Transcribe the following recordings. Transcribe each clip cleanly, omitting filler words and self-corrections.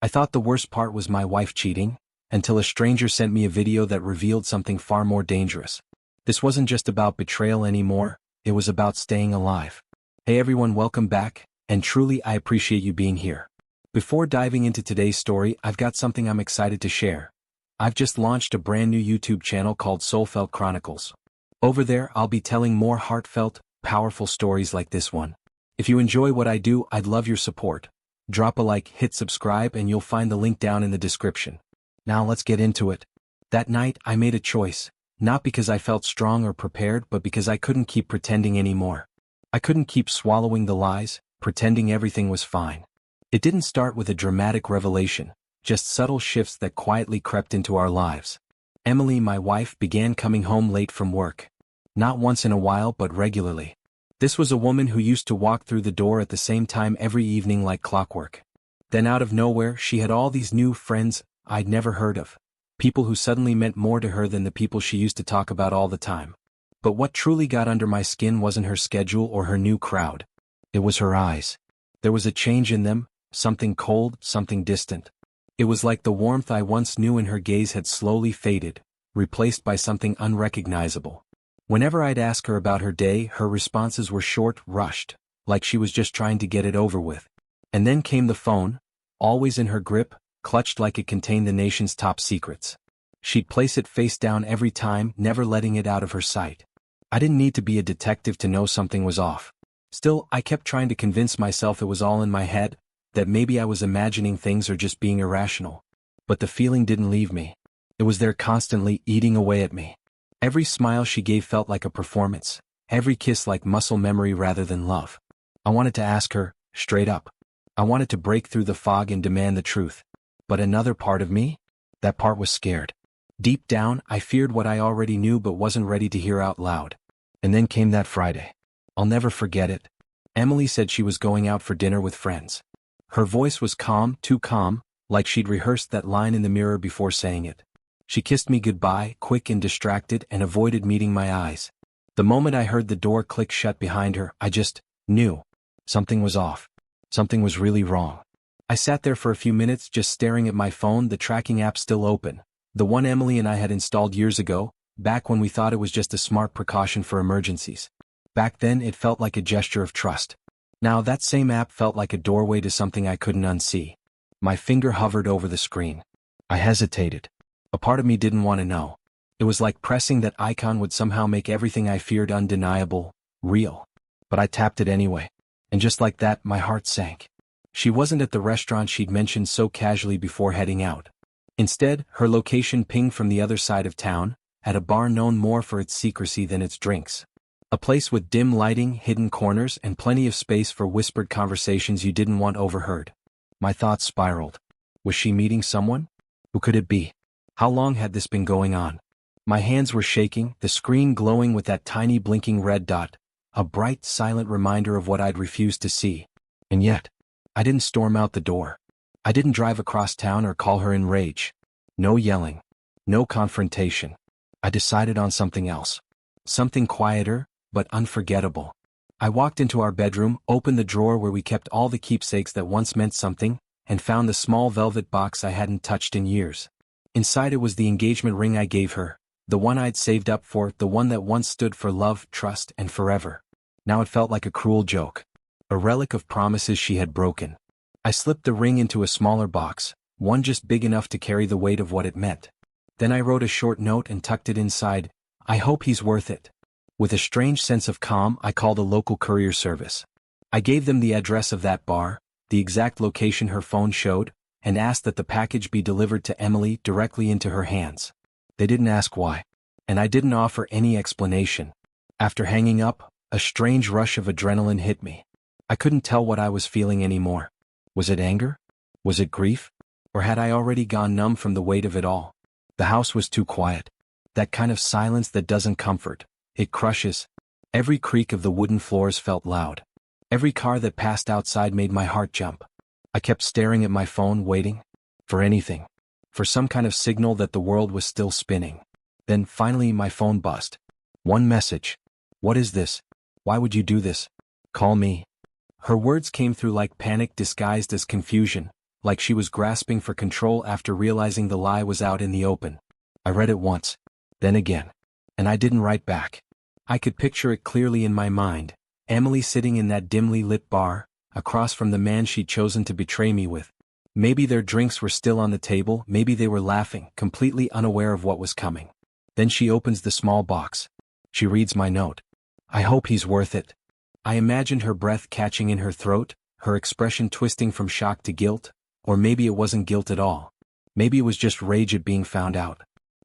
I thought the worst part was my wife cheating, until a stranger sent me a video that revealed something far more dangerous. This wasn't just about betrayal anymore, it was about staying alive. Hey everyone, welcome back, and truly I appreciate you being here. Before diving into today's story, I've got something I'm excited to share. I've just launched a brand new YouTube channel called Soulfelt Chronicles. Over there, I'll be telling more heartfelt, powerful stories like this one. If you enjoy what I do, I'd love your support. Drop a like, hit subscribe, and you'll find the link down in the description. Now let's get into it. That night, I made a choice, not because I felt strong or prepared, but because I couldn't keep pretending anymore. I couldn't keep swallowing the lies, pretending everything was fine. It didn't start with a dramatic revelation, just subtle shifts that quietly crept into our lives. Emily, my wife, began coming home late from work. Not once in a while, but regularly. This was a woman who used to walk through the door at the same time every evening like clockwork. Then out of nowhere, she had all these new friends I'd never heard of. People who suddenly meant more to her than the people she used to talk about all the time. But what truly got under my skin wasn't her schedule or her new crowd. It was her eyes. There was a change in them, something cold, something distant. It was like the warmth I once knew in her gaze had slowly faded, replaced by something unrecognizable. Whenever I'd ask her about her day, her responses were short, rushed, like she was just trying to get it over with. And then came the phone, always in her grip, clutched like it contained the nation's top secrets. She'd place it face down every time, never letting it out of her sight. I didn't need to be a detective to know something was off. Still, I kept trying to convince myself it was all in my head, that maybe I was imagining things or just being irrational. But the feeling didn't leave me. It was there constantly, eating away at me. Every smile she gave felt like a performance, every kiss like muscle memory rather than love. I wanted to ask her, straight up. I wanted to break through the fog and demand the truth. But another part of me? That part was scared. Deep down, I feared what I already knew but wasn't ready to hear out loud. And then came that Friday. I'll never forget it. Emily said she was going out for dinner with friends. Her voice was calm, too calm, like she'd rehearsed that line in the mirror before saying it. She kissed me goodbye, quick and distracted, and avoided meeting my eyes. The moment I heard the door click shut behind her, I just knew. Something was off. Something was really wrong. I sat there for a few minutes just staring at my phone, the tracking app still open. The one Emily and I had installed years ago, back when we thought it was just a smart precaution for emergencies. Back then it felt like a gesture of trust. Now that same app felt like a doorway to something I couldn't unsee. My finger hovered over the screen. I hesitated. A part of me didn't want to know. It was like pressing that icon would somehow make everything I feared undeniable, real. But I tapped it anyway. And just like that, my heart sank. She wasn't at the restaurant she'd mentioned so casually before heading out. Instead, her location pinged from the other side of town, at a bar known more for its secrecy than its drinks. A place with dim lighting, hidden corners, and plenty of space for whispered conversations you didn't want overheard. My thoughts spiraled. Was she meeting someone? Who could it be? How long had this been going on? My hands were shaking, the screen glowing with that tiny blinking red dot, a bright, silent reminder of what I'd refused to see. And yet, I didn't storm out the door. I didn't drive across town or call her in rage. No yelling. No confrontation. I decided on something else. Something quieter, but unforgettable. I walked into our bedroom, opened the drawer where we kept all the keepsakes that once meant something, and found the small velvet box I hadn't touched in years. Inside it was the engagement ring I gave her, the one I'd saved up for, the one that once stood for love, trust, and forever. Now it felt like a cruel joke. A relic of promises she had broken. I slipped the ring into a smaller box, one just big enough to carry the weight of what it meant. Then I wrote a short note and tucked it inside. I hope he's worth it. With a strange sense of calm, I called a local courier service. I gave them the address of that bar, the exact location her phone showed, and asked that the package be delivered to Emily directly into her hands. They didn't ask why. And I didn't offer any explanation. After hanging up, a strange rush of adrenaline hit me. I couldn't tell what I was feeling anymore. Was it anger? Was it grief? Or had I already gone numb from the weight of it all? The house was too quiet. That kind of silence that doesn't comfort. It crushes. Every creak of the wooden floors felt loud. Every car that passed outside made my heart jump. I kept staring at my phone, waiting. For anything. For some kind of signal that the world was still spinning. Then, finally, my phone buzzed. One message. What is this? Why would you do this? Call me. Her words came through like panic disguised as confusion, like she was grasping for control after realizing the lie was out in the open. I read it once, then again. And I didn't write back. I could picture it clearly in my mind, Emily sitting in that dimly lit bar, across from the man she'd chosen to betray me with. Maybe their drinks were still on the table, maybe they were laughing, completely unaware of what was coming. Then she opens the small box. She reads my note. I hope he's worth it. I imagined her breath catching in her throat, her expression twisting from shock to guilt, or maybe it wasn't guilt at all. Maybe it was just rage at being found out.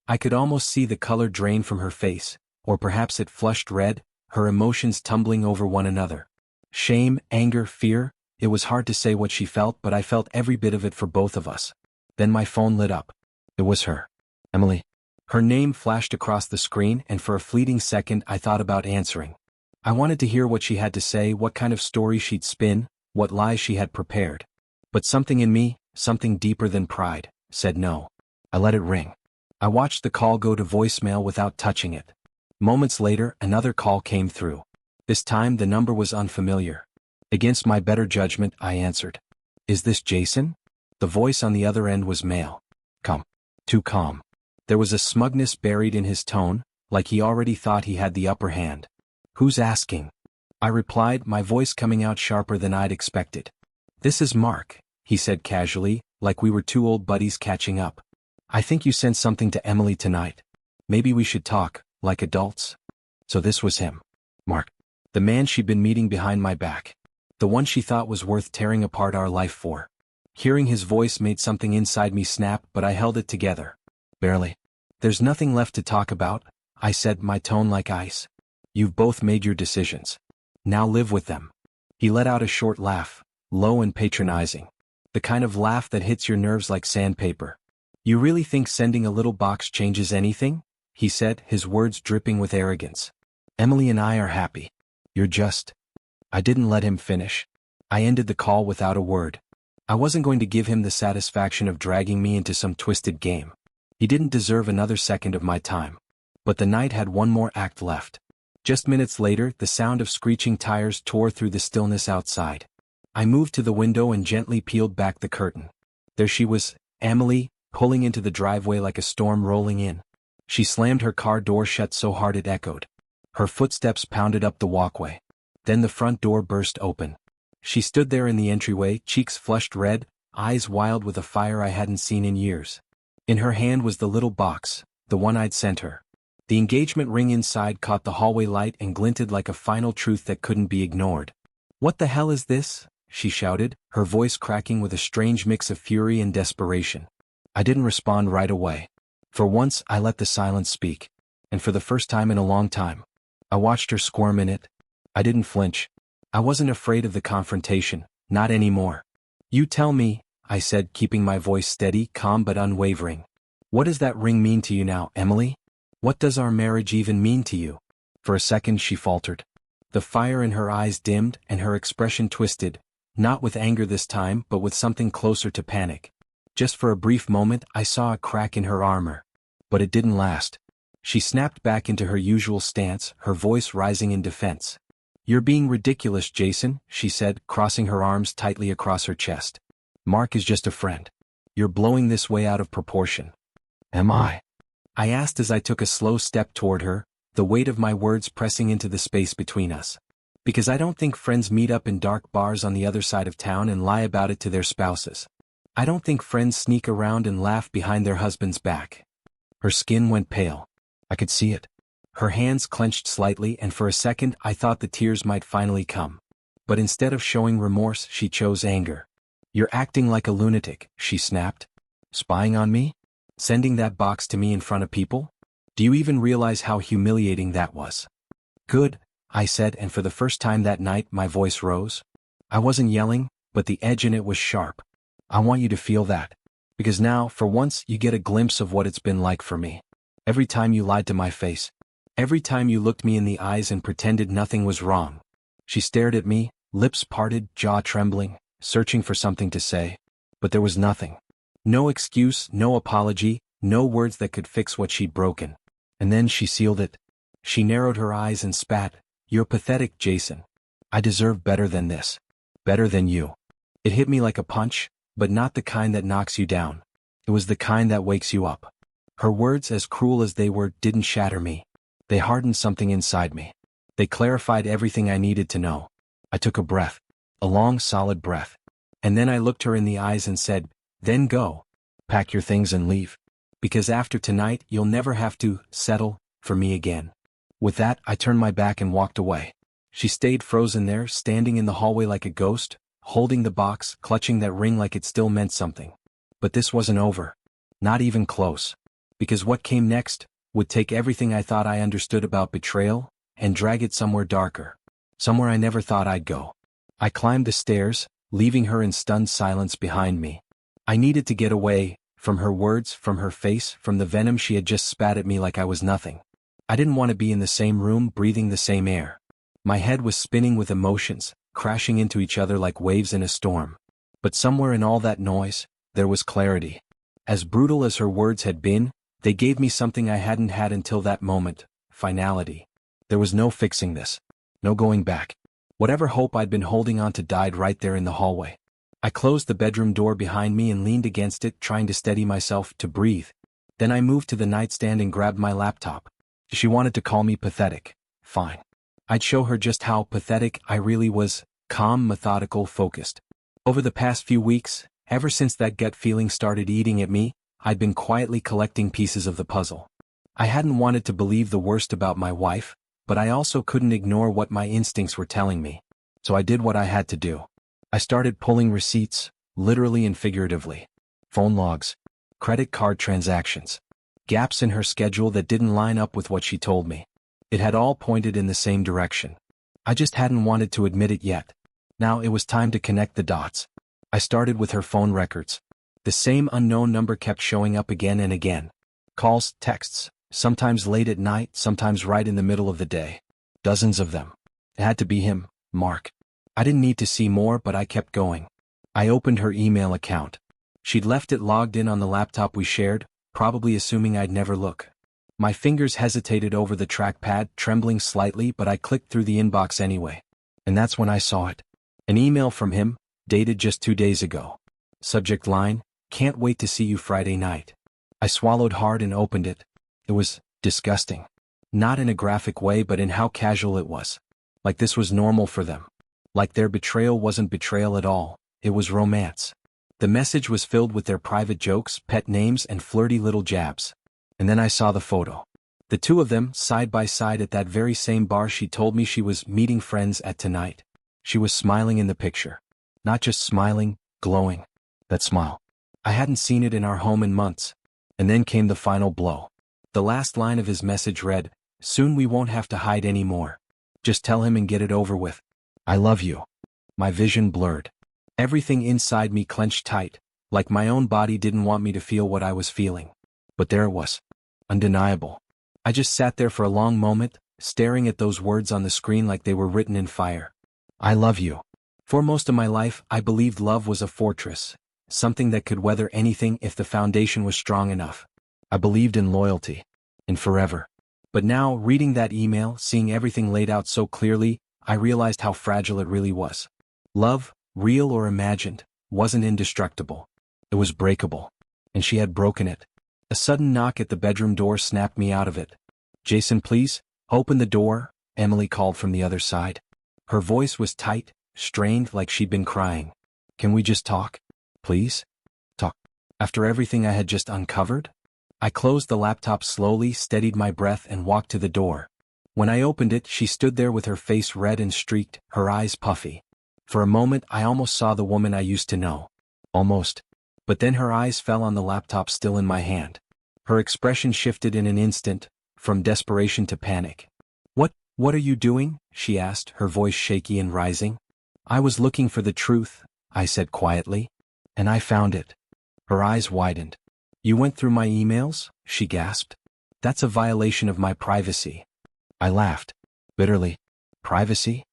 I could almost see the color drain from her face, or perhaps it flushed red, her emotions tumbling over one another. Shame, anger, fear, it was hard to say what she felt, but I felt every bit of it for both of us. Then my phone lit up. It was her. Emily. Her name flashed across the screen, and for a fleeting second I thought about answering. I wanted to hear what she had to say, what kind of story she'd spin, what lies she had prepared. But something in me, something deeper than pride, said no. I let it ring. I watched the call go to voicemail without touching it. Moments later, another call came through. This time the number was unfamiliar. Against my better judgment, I answered. Is this Jason? The voice on the other end was male. Calm. Too calm. There was a smugness buried in his tone, like he already thought he had the upper hand. Who's asking? I replied, my voice coming out sharper than I'd expected. This is Mark, he said casually, like we were two old buddies catching up. I think you sent something to Emily tonight. Maybe we should talk, like adults. So this was him. Mark. The man she'd been meeting behind my back. The one she thought was worth tearing apart our life for. Hearing his voice made something inside me snap, but I held it together. Barely. There's nothing left to talk about, I said, my tone like ice. You've both made your decisions. Now live with them. He let out a short laugh, low and patronizing. The kind of laugh that hits your nerves like sandpaper. You really think sending a little box changes anything? He said, his words dripping with arrogance. Emily and I are happy. You're just... I didn't let him finish. I ended the call without a word. I wasn't going to give him the satisfaction of dragging me into some twisted game. He didn't deserve another second of my time. But the night had one more act left. Just minutes later, the sound of screeching tires tore through the stillness outside. I moved to the window and gently peeled back the curtain. There she was, Emily, pulling into the driveway like a storm rolling in. She slammed her car door shut so hard it echoed. Her footsteps pounded up the walkway. Then the front door burst open. She stood there in the entryway, cheeks flushed red, eyes wild with a fire I hadn't seen in years. In her hand was the little box, the one I'd sent her. The engagement ring inside caught the hallway light and glinted like a final truth that couldn't be ignored. What the hell is this? She shouted, her voice cracking with a strange mix of fury and desperation. I didn't respond right away. For once, I let the silence speak. And for the first time in a long time, I watched her squirm in it. I didn't flinch. I wasn't afraid of the confrontation, not anymore. You tell me, I said, keeping my voice steady, calm but unwavering. What does that ring mean to you now, Emily? What does our marriage even mean to you? For a second she faltered. The fire in her eyes dimmed and her expression twisted, not with anger this time but with something closer to panic. Just for a brief moment I saw a crack in her armor. But it didn't last. She snapped back into her usual stance, her voice rising in defense. You're being ridiculous, Jason, she said, crossing her arms tightly across her chest. Mark is just a friend. You're blowing this way out of proportion. Am I? I asked as I took a slow step toward her, the weight of my words pressing into the space between us. Because I don't think friends meet up in dark bars on the other side of town and lie about it to their spouses. I don't think friends sneak around and laugh behind their husband's back. Her skin went pale. I could see it. Her hands clenched slightly, and for a second I thought the tears might finally come. But instead of showing remorse, she chose anger. You're acting like a lunatic, she snapped. Spying on me? Sending that box to me in front of people? Do you even realize how humiliating that was? Good, I said, and for the first time that night my voice rose. I wasn't yelling, but the edge in it was sharp. I want you to feel that. Because now, for once, you get a glimpse of what it's been like for me. Every time you lied to my face. Every time you looked me in the eyes and pretended nothing was wrong. She stared at me, lips parted, jaw trembling, searching for something to say. But there was nothing. No excuse, no apology, no words that could fix what she'd broken. And then she sealed it. She narrowed her eyes and spat. You're pathetic, Jason. I deserve better than this. Better than you. It hit me like a punch, but not the kind that knocks you down. It was the kind that wakes you up. Her words, as cruel as they were, didn't shatter me. They hardened something inside me. They clarified everything I needed to know. I took a breath. A long, solid breath. And then I looked her in the eyes and said, "Then go. Pack your things and leave. Because after tonight, you'll never have to settle for me again." With that, I turned my back and walked away. She stayed frozen there, standing in the hallway like a ghost, holding the box, clutching that ring like it still meant something. But this wasn't over. Not even close. Because what came next would take everything I thought I understood about betrayal and drag it somewhere darker. Somewhere I never thought I'd go. I climbed the stairs, leaving her in stunned silence behind me. I needed to get away, from her words, from her face, from the venom she had just spat at me like I was nothing. I didn't want to be in the same room, breathing the same air. My head was spinning with emotions, crashing into each other like waves in a storm. But somewhere in all that noise, there was clarity. As brutal as her words had been, they gave me something I hadn't had until that moment: finality. There was no fixing this. No going back. Whatever hope I'd been holding on to died right there in the hallway. I closed the bedroom door behind me and leaned against it, trying to steady myself, to breathe. Then I moved to the nightstand and grabbed my laptop. She wanted to call me pathetic. Fine. I'd show her just how pathetic I really was: calm, methodical, focused. Over the past few weeks, ever since that gut feeling started eating at me, I'd been quietly collecting pieces of the puzzle. I hadn't wanted to believe the worst about my wife, but I also couldn't ignore what my instincts were telling me. So I did what I had to do. I started pulling receipts, literally and figuratively. Phone logs, credit card transactions, gaps in her schedule that didn't line up with what she told me. It had all pointed in the same direction. I just hadn't wanted to admit it yet. Now it was time to connect the dots. I started with her phone records. The same unknown number kept showing up again and again. Calls, texts, sometimes late at night, sometimes right in the middle of the day. Dozens of them. It had to be him, Mark. I didn't need to see more, but I kept going. I opened her email account. She'd left it logged in on the laptop we shared, probably assuming I'd never look. My fingers hesitated over the trackpad, trembling slightly, but I clicked through the inbox anyway. And that's when I saw it. An email from him, dated just 2 days ago. Subject line: "Can't wait to see you Friday night." I swallowed hard and opened it. It was disgusting. Not in a graphic way, but in how casual it was. Like this was normal for them. Like their betrayal wasn't betrayal at all, it was romance. The message was filled with their private jokes, pet names, and flirty little jabs. And then I saw the photo. The two of them, side by side at that very same bar she told me she was meeting friends at tonight. She was smiling in the picture. Not just smiling, glowing. That smile. I hadn't seen it in our home in months. And then came the final blow. The last line of his message read, "Soon we won't have to hide anymore. Just tell him and get it over with. I love you." My vision blurred. Everything inside me clenched tight, like my own body didn't want me to feel what I was feeling. But there it was. Undeniable. I just sat there for a long moment, staring at those words on the screen like they were written in fire. I love you. For most of my life, I believed love was a fortress, something that could weather anything if the foundation was strong enough. I believed in loyalty. In forever. But now, reading that email, seeing everything laid out so clearly, I realized how fragile it really was. Love, real or imagined, wasn't indestructible. It was breakable. And she had broken it. A sudden knock at the bedroom door snapped me out of it. "Jason, please, open the door," Emily called from the other side. Her voice was tight, strained, like she'd been crying. "Can we just talk? Please? Talk." After everything I had just uncovered? I closed the laptop slowly, steadied my breath, and walked to the door. When I opened it, she stood there with her face red and streaked, her eyes puffy. For a moment, I almost saw the woman I used to know. Almost. But then her eyes fell on the laptop still in my hand. Her expression shifted in an instant, from desperation to panic. What are you doing?" she asked, her voice shaky and rising. "I was looking for the truth," I said quietly. "And I found it." Her eyes widened. "You went through my emails?" she gasped. "That's a violation of my privacy." I laughed. Bitterly. "Privacy?"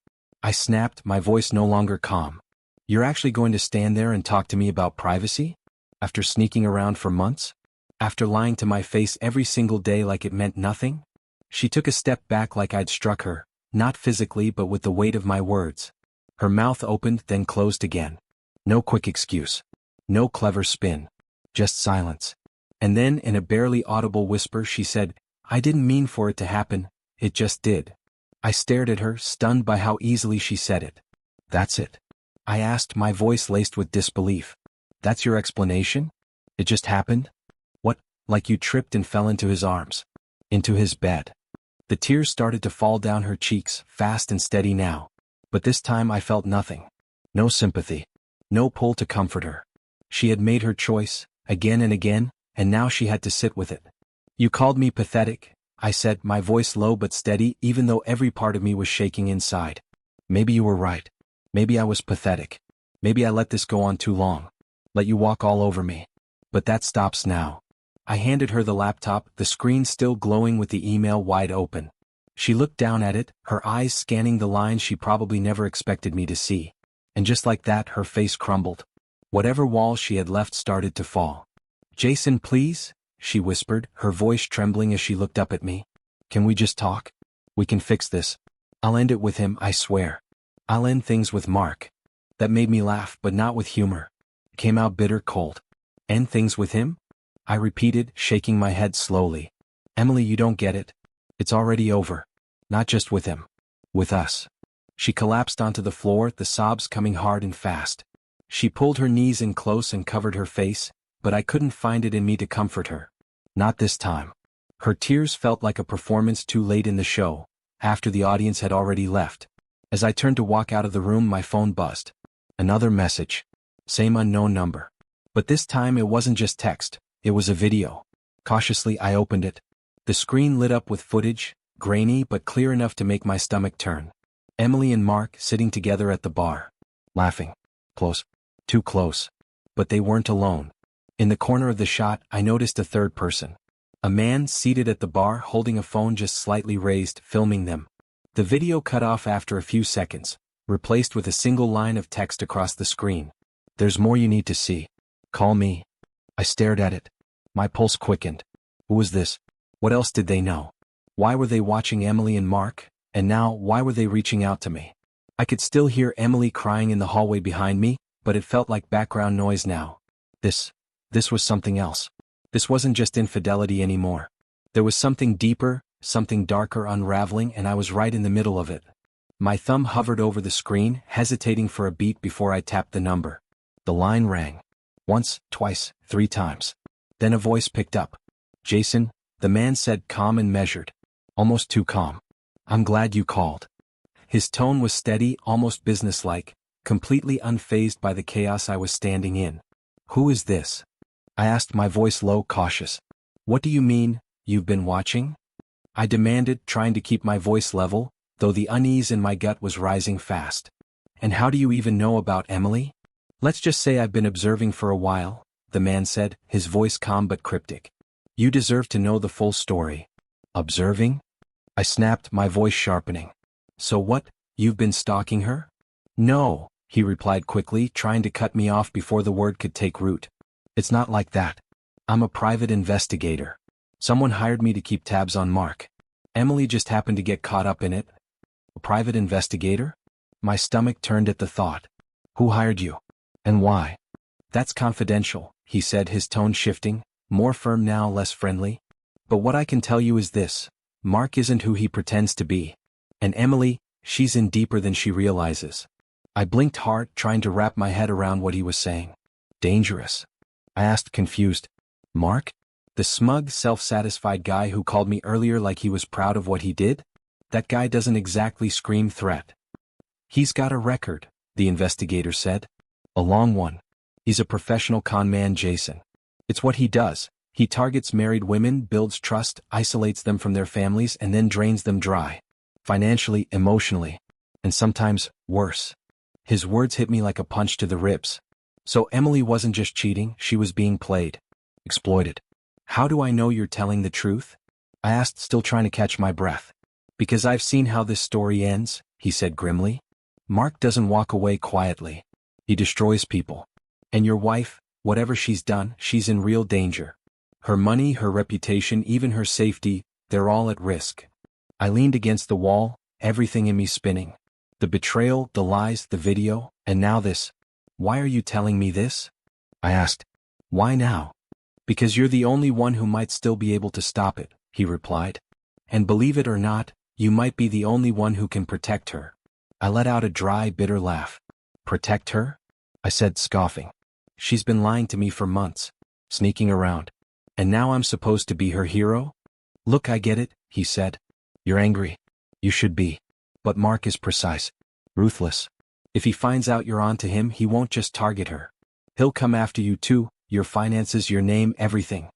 I snapped, my voice no longer calm. "You're actually going to stand there and talk to me about privacy? After sneaking around for months? After lying to my face every single day like it meant nothing?" She took a step back like I'd struck her, not physically but with the weight of my words. Her mouth opened, then closed again. No quick excuse. No clever spin. Just silence. And then, in a barely audible whisper, she said, "I didn't mean for it to happen, it just did." I stared at her, stunned by how easily she said it. "That's it?" I asked, my voice laced with disbelief. "That's your explanation? It just happened? What, like you tripped and fell into his arms? Into his bed?" The tears started to fall down her cheeks, fast and steady now. But this time I felt nothing. No sympathy. No pull to comfort her. She had made her choice, again and again, and now she had to sit with it. "You called me pathetic," I said, my voice low but steady, even though every part of me was shaking inside. "Maybe you were right. Maybe I was pathetic. Maybe I let this go on too long. Let you walk all over me. But that stops now." I handed her the laptop, the screen still glowing with the email wide open. She looked down at it, her eyes scanning the lines she probably never expected me to see. And just like that, her face crumbled. Whatever walls she had left started to fall. "Jason, please," she whispered, her voice trembling as she looked up at me. "Can we just talk? We can fix this. I'll end it with him, I swear. I'll end things with Mark." That made me laugh, but not with humor. It came out bitter cold. "End things with him?" I repeated, shaking my head slowly. "Emily, you don't get it. It's already over. Not just with him. With us." She collapsed onto the floor, the sobs coming hard and fast. She pulled her knees in close and covered her face, but I couldn't find it in me to comfort her. Not this time. Her tears felt like a performance too late in the show, after the audience had already left. As I turned to walk out of the room, my phone buzzed. Another message. Same unknown number. But this time it wasn't just text, it was a video. Cautiously I opened it. The screen lit up with footage, grainy but clear enough to make my stomach turn. Emily and Mark sitting together at the bar. Laughing. Close. Too close. But they weren't alone. In the corner of the shot, I noticed a third person. A man seated at the bar holding a phone just slightly raised, filming them. The video cut off after a few seconds, replaced with a single line of text across the screen. "There's more you need to see. Call me." I stared at it. My pulse quickened. Who was this? What else did they know? Why were they watching Emily and Mark? And now, why were they reaching out to me? I could still hear Emily crying in the hallway behind me, but it felt like background noise now. This was something else. This wasn't just infidelity anymore. There was something deeper, something darker unraveling, and I was right in the middle of it. My thumb hovered over the screen, hesitating for a beat before I tapped the number. The line rang. Once, twice, 3 times. Then a voice picked up. "Jason," the man said, calm and measured. Almost too calm. "I'm glad you called." His tone was steady, almost businesslike, completely unfazed by the chaos I was standing in. "Who is this?" I asked, my voice low, cautious. "What do you mean, you've been watching?" I demanded, trying to keep my voice level, though the unease in my gut was rising fast. "And how do you even know about Emily?" "Let's just say I've been observing for a while," the man said, his voice calm but cryptic. "You deserve to know the full story." "Observing?" I snapped, my voice sharpening. "So what, you've been stalking her?" "No," he replied quickly, trying to cut me off before the word could take root. "It's not like that. I'm a private investigator. Someone hired me to keep tabs on Mark. Emily just happened to get caught up in it." "A private investigator?" My stomach turned at the thought. "Who hired you? And why?" "That's confidential," he said, his tone shifting, more firm now, less friendly. "But what I can tell you is this. Mark isn't who he pretends to be. And Emily, she's in deeper than she realizes." I blinked hard, trying to wrap my head around what he was saying. "Dangerous?" I asked, confused. "Mark? The smug, self-satisfied guy who called me earlier like he was proud of what he did? That guy doesn't exactly scream threat." "He's got a record," the investigator said. "A long one. He's a professional con man, Jason. It's what he does. He targets married women, builds trust, isolates them from their families, and then drains them dry. Financially, emotionally. And sometimes, worse." His words hit me like a punch to the ribs. So Emily wasn't just cheating, she was being played. Exploited. "How do I know you're telling the truth?" I asked, still trying to catch my breath. "Because I've seen how this story ends," he said grimly. "Mark doesn't walk away quietly. He destroys people. And your wife, whatever she's done, she's in real danger. Her money, her reputation, even her safety, they're all at risk." I leaned against the wall, everything in me spinning. The betrayal, the lies, the video, and now this. "Why are you telling me this?" I asked. Why now? Because you're the only one who might still be able to stop it, he replied. And believe it or not, you might be the only one who can protect her. I let out a dry, bitter laugh. Protect her? I said, scoffing. She's been lying to me for months, sneaking around. And now I'm supposed to be her hero? Look, I get it, he said. You're angry. You should be. But Mark is precise. Ruthless. If he finds out you're on to him, he won't just target her. He'll come after you too, your finances, your name, everything.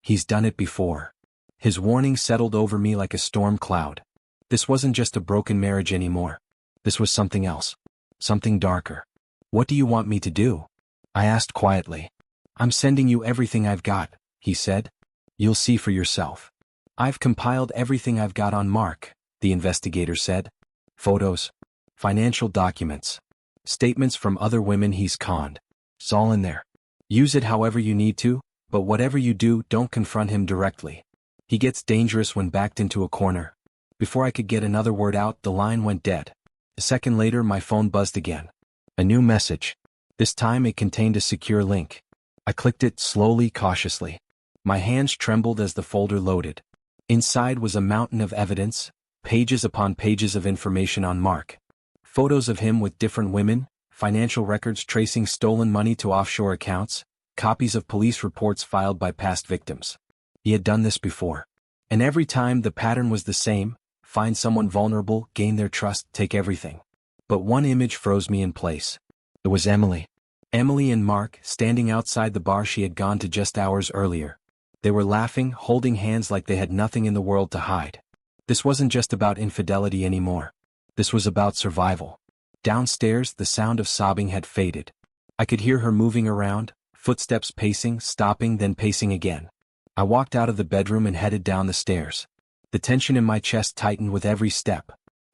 He's done it before. His warning settled over me like a storm cloud. This wasn't just a broken marriage anymore. This was something else. Something darker. What do you want me to do? I asked quietly. I'm sending you everything I've got, he said. You'll see for yourself. I've compiled everything I've got on Mark, the investigator said. Photos, financial documents, statements from other women he's conned. It's all in there. Use it however you need to, but whatever you do, don't confront him directly. He gets dangerous when backed into a corner. Before I could get another word out, the line went dead. A second later, my phone buzzed again. A new message. This time it contained a secure link. I clicked it slowly, cautiously. My hands trembled as the folder loaded. Inside was a mountain of evidence, pages upon pages of information on Mark. Photos of him with different women, financial records tracing stolen money to offshore accounts, copies of police reports filed by past victims. He had done this before. And every time the pattern was the same: find someone vulnerable, gain their trust, take everything. But one image froze me in place. It was Emily. Emily and Mark, standing outside the bar she had gone to just hours earlier. They were laughing, holding hands like they had nothing in the world to hide. This wasn't just about infidelity anymore. This was about survival. Downstairs, the sound of sobbing had faded. I could hear her moving around, footsteps pacing, stopping, then pacing again. I walked out of the bedroom and headed down the stairs. The tension in my chest tightened with every step.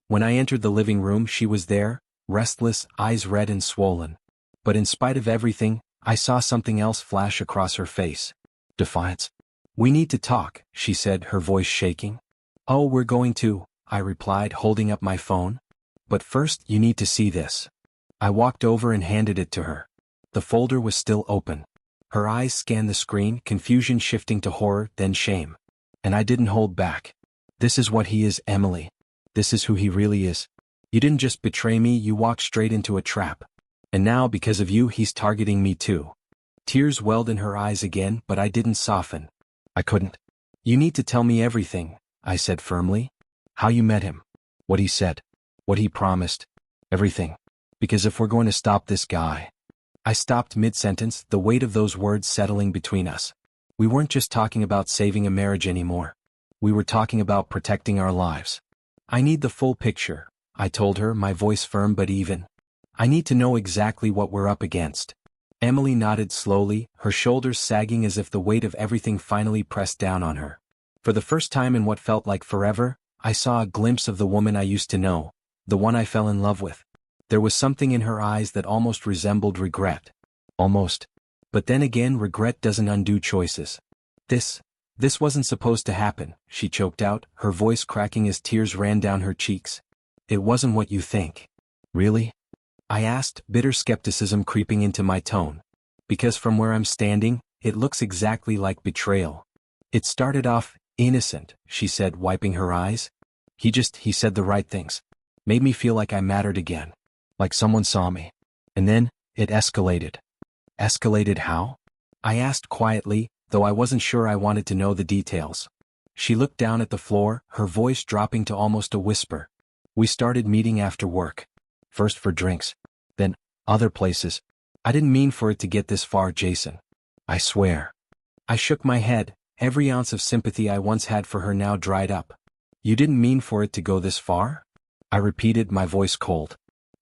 When I entered the living room, she was there, restless, eyes red and swollen. But in spite of everything, I saw something else flash across her face. Defiance. We need to talk, she said, her voice shaking. Oh, we're going to, I replied, holding up my phone. But first, you need to see this. I walked over and handed it to her. The folder was still open. Her eyes scanned the screen, confusion shifting to horror, then shame. And I didn't hold back. This is what he is, Emily. This is who he really is. You didn't just betray me, you walked straight into a trap. And now, because of you, he's targeting me too. Tears welled in her eyes again, but I didn't soften. I couldn't. You need to tell me everything, I said firmly. How you met him. What he said. What he promised. Everything. Because if we're going to stop this guy. I stopped mid-sentence, the weight of those words settling between us. We weren't just talking about saving a marriage anymore. We were talking about protecting our lives. I need the full picture, I told her, my voice firm but even. I need to know exactly what we're up against. Emily nodded slowly, her shoulders sagging as if the weight of everything finally pressed down on her. For the first time in what felt like forever, I saw a glimpse of the woman I used to know, the one I fell in love with. There was something in her eyes that almost resembled regret. Almost. But then again, regret doesn't undo choices. This wasn't supposed to happen, she choked out, her voice cracking as tears ran down her cheeks. It wasn't what you think. Really? I asked, bitter skepticism creeping into my tone. Because from where I'm standing, it looks exactly like betrayal. It started off innocent, she said, wiping her eyes. He said the right things. Made me feel like I mattered again. Like someone saw me. And then, it escalated. Escalated how? I asked quietly, though I wasn't sure I wanted to know the details. She looked down at the floor, her voice dropping to almost a whisper. We started meeting after work. First for drinks. Then, other places. I didn't mean for it to get this far, Jason. I swear. I shook my head, every ounce of sympathy I once had for her now dried up. You didn't mean for it to go this far? I repeated, my voice cold.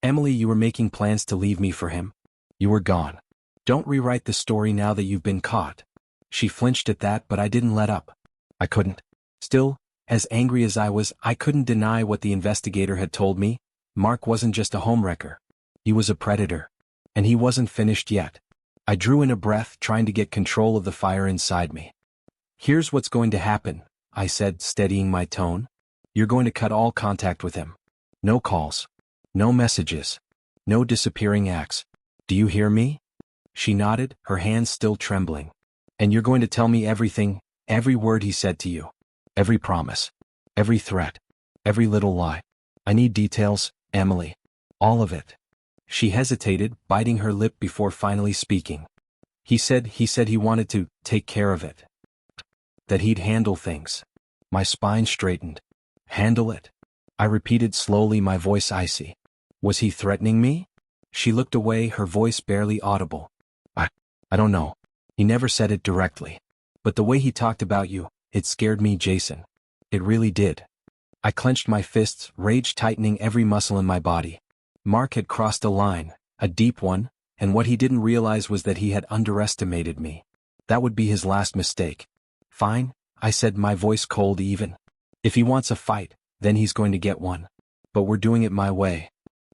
Emily, you were making plans to leave me for him. You were gone. Don't rewrite the story now that you've been caught. She flinched at that, but I didn't let up. I couldn't. Still, as angry as I was, I couldn't deny what the investigator had told me. Mark wasn't just a homewrecker. He was a predator. And he wasn't finished yet. I drew in a breath, trying to get control of the fire inside me. Here's what's going to happen, I said, steadying my tone. You're going to cut all contact with him. No calls. No messages. No disappearing acts. Do you hear me? She nodded, her hands still trembling. And you're going to tell me everything, every word he said to you. Every promise. Every threat. Every little lie. I need details, Emily. All of it. She hesitated, biting her lip before finally speaking. He said he wanted to take care of it. That he'd handle things. My spine straightened. Handle it? I repeated slowly, my voice icy. Was he threatening me? She looked away, her voice barely audible. I don't know. He never said it directly. But the way he talked about you, it scared me, Jason. It really did. I clenched my fists, rage tightening every muscle in my body. Mark had crossed a line, a deep one, and what he didn't realize was that he had underestimated me. That would be his last mistake. Fine, I said, my voice cold even. If he wants a fight, then he's going to get one. But we're doing it my way.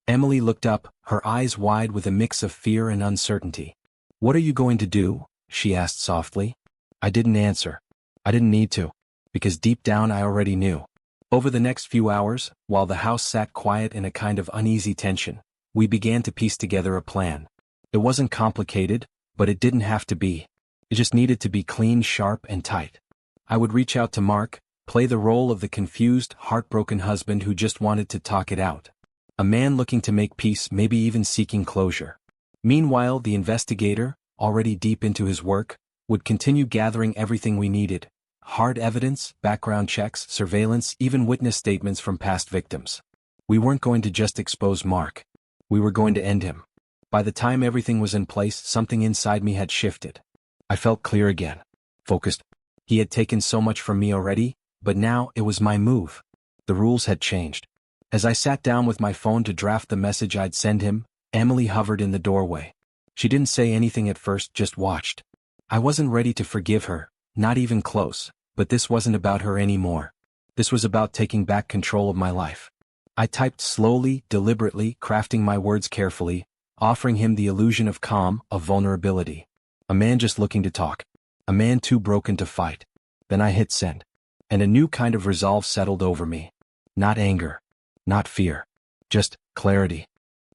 Emily looked up, her eyes wide with a mix of fear and uncertainty. What are you going to do? She asked softly. I didn't answer. I didn't need to. Because deep down I already knew. Over the next few hours, while the house sat quiet in a kind of uneasy tension, we began to piece together a plan. It wasn't complicated, but it didn't have to be. It just needed to be clean, sharp, and tight. I would reach out to Mark, play the role of the confused, heartbroken husband who just wanted to talk it out. A man looking to make peace, maybe even seeking closure. Meanwhile, the investigator, already deep into his work, would continue gathering everything we needed. Hard evidence, background checks, surveillance, even witness statements from past victims. We weren't going to just expose Mark. We were going to end him. By the time everything was in place, something inside me had shifted. I felt clear again. Focused. He had taken so much from me already, but now it was my move. The rules had changed. As I sat down with my phone to draft the message I'd send him, Emily hovered in the doorway. She didn't say anything at first, just watched. I wasn't ready to forgive her, not even close, but this wasn't about her anymore. This was about taking back control of my life. I typed slowly, deliberately, crafting my words carefully, offering him the illusion of calm, of vulnerability. A man just looking to talk. A man too broken to fight. Then I hit send. And a new kind of resolve settled over me. Not anger. Not fear. Just clarity.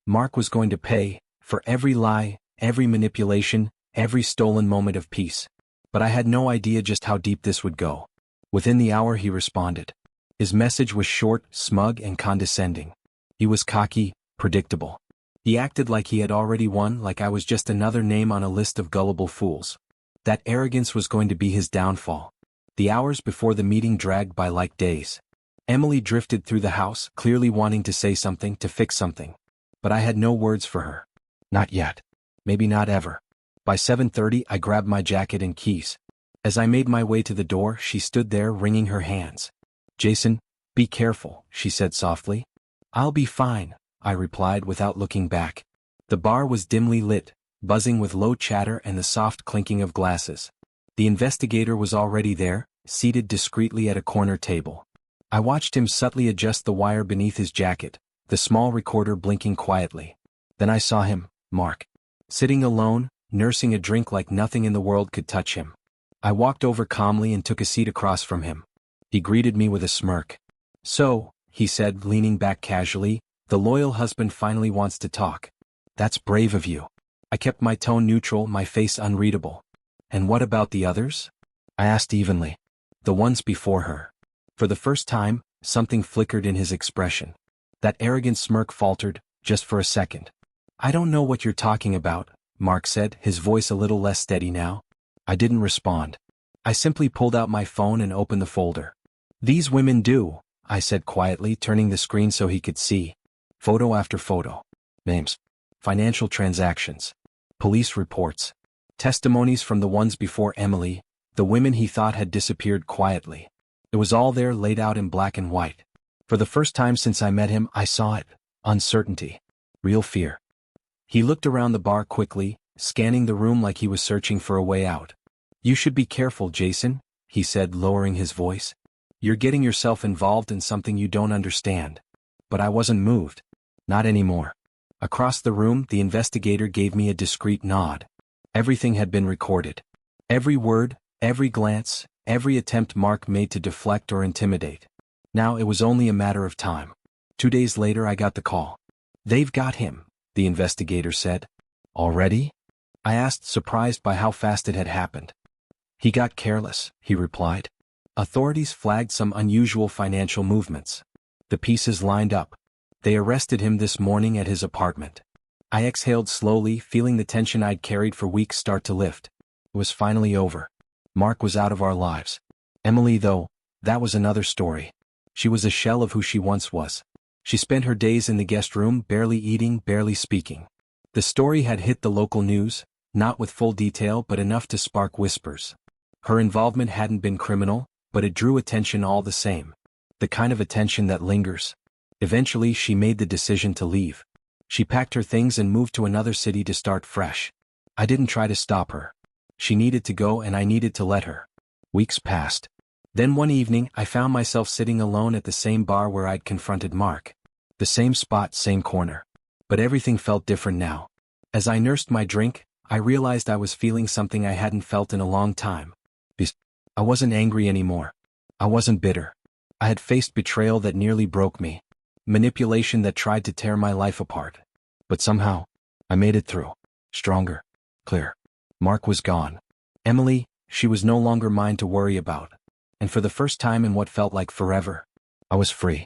Mark was going to pay, for every lie, every manipulation, every stolen moment of peace. But I had no idea just how deep this would go. Within the hour he responded. His message was short, smug, and condescending. He was cocky, predictable. He acted like he had already won, like I was just another name on a list of gullible fools. That arrogance was going to be his downfall. The hours before the meeting dragged by like days. Emily drifted through the house, clearly wanting to say something, to fix something. But I had no words for her. Not yet. Maybe not ever. By 7:30 I grabbed my jacket and keys. As I made my way to the door, she stood there wringing her hands. Jason, be careful, she said softly. I'll be fine, I replied without looking back. The bar was dimly lit, buzzing with low chatter and the soft clinking of glasses. The investigator was already there, seated discreetly at a corner table. I watched him subtly adjust the wire beneath his jacket, the small recorder blinking quietly. Then I saw him, Mark. Sitting alone, nursing a drink like nothing in the world could touch him. I walked over calmly and took a seat across from him. He greeted me with a smirk. So, he said, leaning back casually, the loyal husband finally wants to talk. That's brave of you. I kept my tone neutral, my face unreadable. And what about the others? I asked evenly. The ones before her. For the first time, something flickered in his expression. That arrogant smirk faltered, just for a second. I don't know what you're talking about, Mark said, his voice a little less steady now. I didn't respond. I simply pulled out my phone and opened the folder. These women do, I said quietly, turning the screen so he could see. Photo after photo. Names. Financial transactions. Police reports. Testimonies from the ones before Emily, the women he thought had disappeared quietly. It was all there, laid out in black and white. For the first time since I met him, I saw it. Uncertainty. Real fear. He looked around the bar quickly, scanning the room like he was searching for a way out. You should be careful, Jason, he said, lowering his voice. You're getting yourself involved in something you don't understand. But I wasn't moved. Not anymore. Across the room, the investigator gave me a discreet nod. Everything had been recorded. Every word, every glance, every attempt Mark made to deflect or intimidate. Now it was only a matter of time. 2 days later I got the call. They've got him, the investigator said. Already? I asked, surprised by how fast it had happened. He got careless, he replied. Authorities flagged some unusual financial movements. The pieces lined up. They arrested him this morning at his apartment. I exhaled slowly, feeling the tension I'd carried for weeks start to lift. It was finally over. Mark was out of our lives. Emily, though, that was another story. She was a shell of who she once was. She spent her days in the guest room, barely eating, barely speaking. The story had hit the local news, not with full detail but enough to spark whispers. Her involvement hadn't been criminal, but it drew attention all the same. The kind of attention that lingers. Eventually she made the decision to leave. She packed her things and moved to another city to start fresh. I didn't try to stop her. She needed to go and I needed to let her. Weeks passed. Then one evening I found myself sitting alone at the same bar where I'd confronted Mark. The same spot, same corner. But everything felt different now. As I nursed my drink, I realized I was feeling something I hadn't felt in a long time. I wasn't angry anymore. I wasn't bitter. I had faced betrayal that nearly broke me. Manipulation that tried to tear my life apart. But somehow, I made it through. Stronger. Clear. Mark was gone. Emily, she was no longer mine to worry about. And for the first time in what felt like forever, I was free.